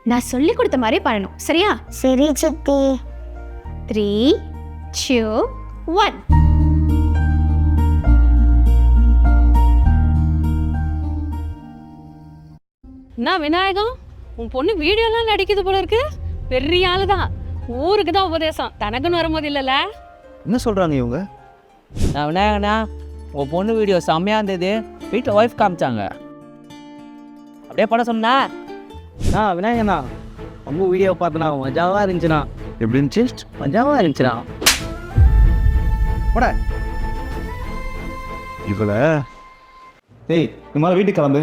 நான் சொல்லி கொடுத்த மாதிரி பண்ணணும், சரியா? சரி சித்தி. 3, 2, 1. என்ன விநாயகம், உன் பொண்ணு வீடியோலாம் நடிக்குது போல இருக்கு. பெரிய ஆளு தான். ஊருக்கு தான் உபதேசம், தனக்குன்னு வரும்போது இல்லைல்ல. என்ன சொல்கிறாங்க இவங்க? நான் விநாயகண்ணா, உன் பொண்ணு வீடியோ செம்மையாக இருந்தது. வீட்டில் ஒய்ஃப் காமிச்சாங்க, அப்படியே படம் சொன்னா. விநாயகண்ணா, உங்கள் வீடியோ பார்த்தனா மஜாவாக இருந்துச்சுண்ணா. எப்படி இருந்துச்சு? மஜாவாக இருந்துச்சுண்ணா. போட இவளை. ஏய், இந்த மாதிரி வீட்டுக்கு கிளம்பு.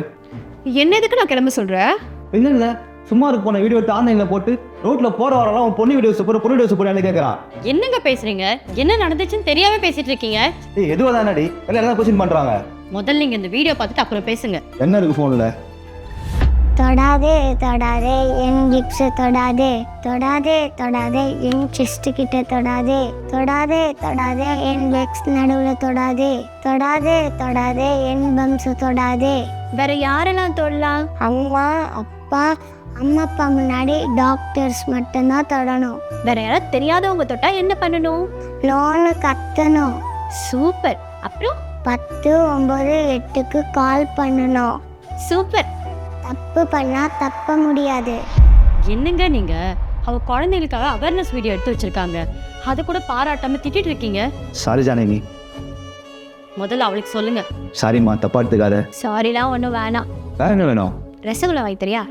என்ன எதுக்கு நான் கிளம்ப சொல்கிறேன்? இல்லை சும்மா இருக்கு போன வீடியோ எடுத்து ஆன்லைனில் போட்டு ரோட்டில் போகிற வரலாம் உன் பொண்ணு வீடியோஸ் போகிற பொண்ணு வீடியோஸ் போட்டு கேட்குறான். என்னங்க பேசுறீங்க? என்ன நடந்துச்சுன்னு தெரியாம பேசிட்டு இருக்கீங்க. ஏய், எதுவாக தானடி எல்லாம் என்ன கொஸ்டின் பண்ணுறாங்க. முதல்ல நீங்க இந்த வீடியோ பார்த்துட்டு அப்புறம் பேசுங்க. என்ன இருக்குது ஃபோனில்? தொடாதே தொடாதே என் லிப்ஸை தொடாதே, தொடாதே தொடாதே என் செஸ்ட் கிட்ட தொடாதே, தொடாதே தொடாதே என் லெக்ஸ் நடுவில் தொடாதே, தொடாதே தொடாதே என் பம்ஸை தொடாதே. வேற யாரெல்லாம் தொடலாம்? அம்மா அப்பா, அம்மா அப்பா முன்னாடி டாக்டர்ஸ் மட்டும்தான் தொடணும். வேற யாராவது தெரியாதவங்க தொட்டா என்ன பண்ணணும்? லோனு கத்தணும். சூப்பர். அப்புறம் 10, 9, 8க்கு கால் பண்ணணும். சூப்பர். தப்பு பண்ணா தப்ப முடியாது. என்னங்க நீங்க, அவ குழந்தைகளுக்காக அவேர்னஸ் வீடியோ எடுத்து வச்சிருக்காங்க, அதை கூட பாராட்டாம திட்டிட்டு இருக்கீங்க. சாரி ஜானகி. முதல்ல அவளுக்கு சொல்லுங்க. சாரிம்மா, தப்பா எடுத்துக்காத. சாரிலாம் ஒன்றும் வேணாம். வேற என்ன வேணும்? ரசகுல்லா வாங்கி தரியா?